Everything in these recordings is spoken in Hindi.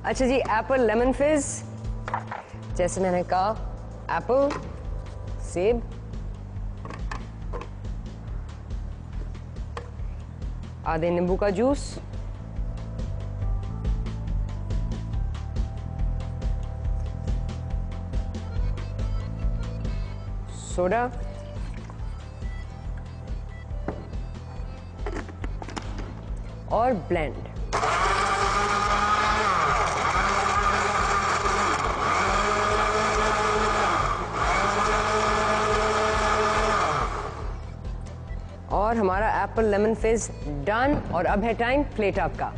अच्छा जी, एप्पल लेमन फिज, जैसे मैंने कहा एप्पल, सेब, आधे नींबू का जूस, सोडा, और ब्लेंड। और हमारा एप्पल लेमन फिज डन। और अब है टाइम प्लेट अप का।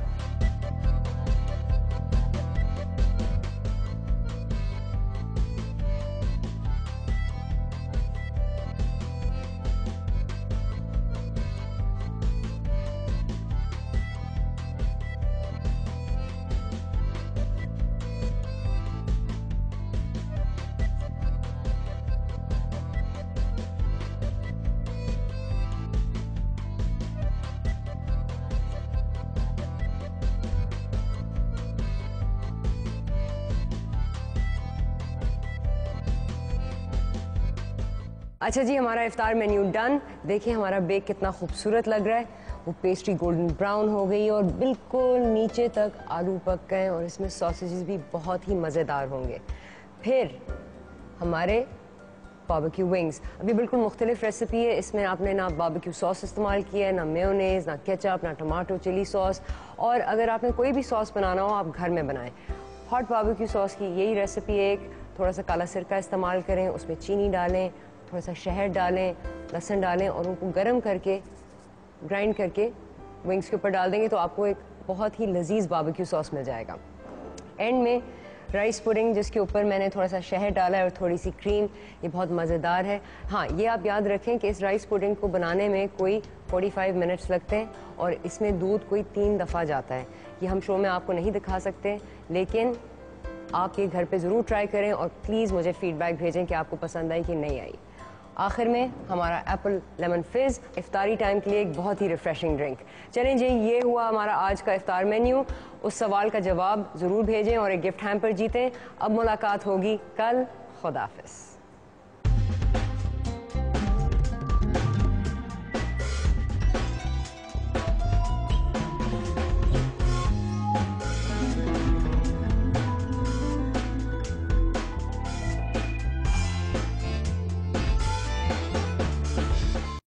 अच्छा जी, हमारा इफ्तार मेन्यू डन। देखिए हमारा बेक कितना खूबसूरत लग रहा है। वो पेस्ट्री गोल्डन ब्राउन हो गई और बिल्कुल नीचे तक आलू पक गए और इसमें सॉसेजेस भी बहुत ही मज़ेदार होंगे। फिर हमारे बारबेक्यू विंग्स, अभी बिल्कुल मुख्तलिफ रेसिपी है। इसमें आपने ना बारबेक्यू सॉस इस्तेमाल किया है, ना मेयोनेज़, ना केचप, ना टमाटो चिली सॉस। और अगर आपने कोई भी सॉस बनाना हो आप घर में बनाएं। हॉट बारबेक्यू सॉस की यही रेसिपी है। थोड़ा सा काला सिरका इस्तेमाल करें, उसमें चीनी डालें, थोड़ा सा शहद डालें, लहसुन डालें और उनको गर्म करके ग्राइंड करके विंग्स के ऊपर डाल देंगे तो आपको एक बहुत ही लजीज बारबेक्यू सॉस मिल जाएगा। एंड में राइस पुडिंग, जिसके ऊपर मैंने थोड़ा सा शहद डाला है और थोड़ी सी क्रीम, ये बहुत मज़ेदार है। हाँ, ये आप याद रखें कि इस राइस पुडिंग को बनाने में कोई 45 मिनट्स लगते हैं और इसमें दूध कोई 3 दफ़ा जाता है। ये हम शो में आपको नहीं दिखा सकते, लेकिन आप ये घर पे ज़रूर ट्राई करें और प्लीज़ मुझे फीडबैक भेजें कि आपको पसंद आई कि नहीं आई। आखिर में हमारा एप्पल लेमन फिज इफ्तारी टाइम के लिए एक बहुत ही रिफ्रेशिंग ड्रिंक। चलें जी, ये हुआ हमारा आज का इफ्तार मेन्यू। उस सवाल का जवाब ज़रूर भेजें और एक गिफ्ट हैम्पर जीतें। अब मुलाकात होगी कल। खुदा हाफिज़।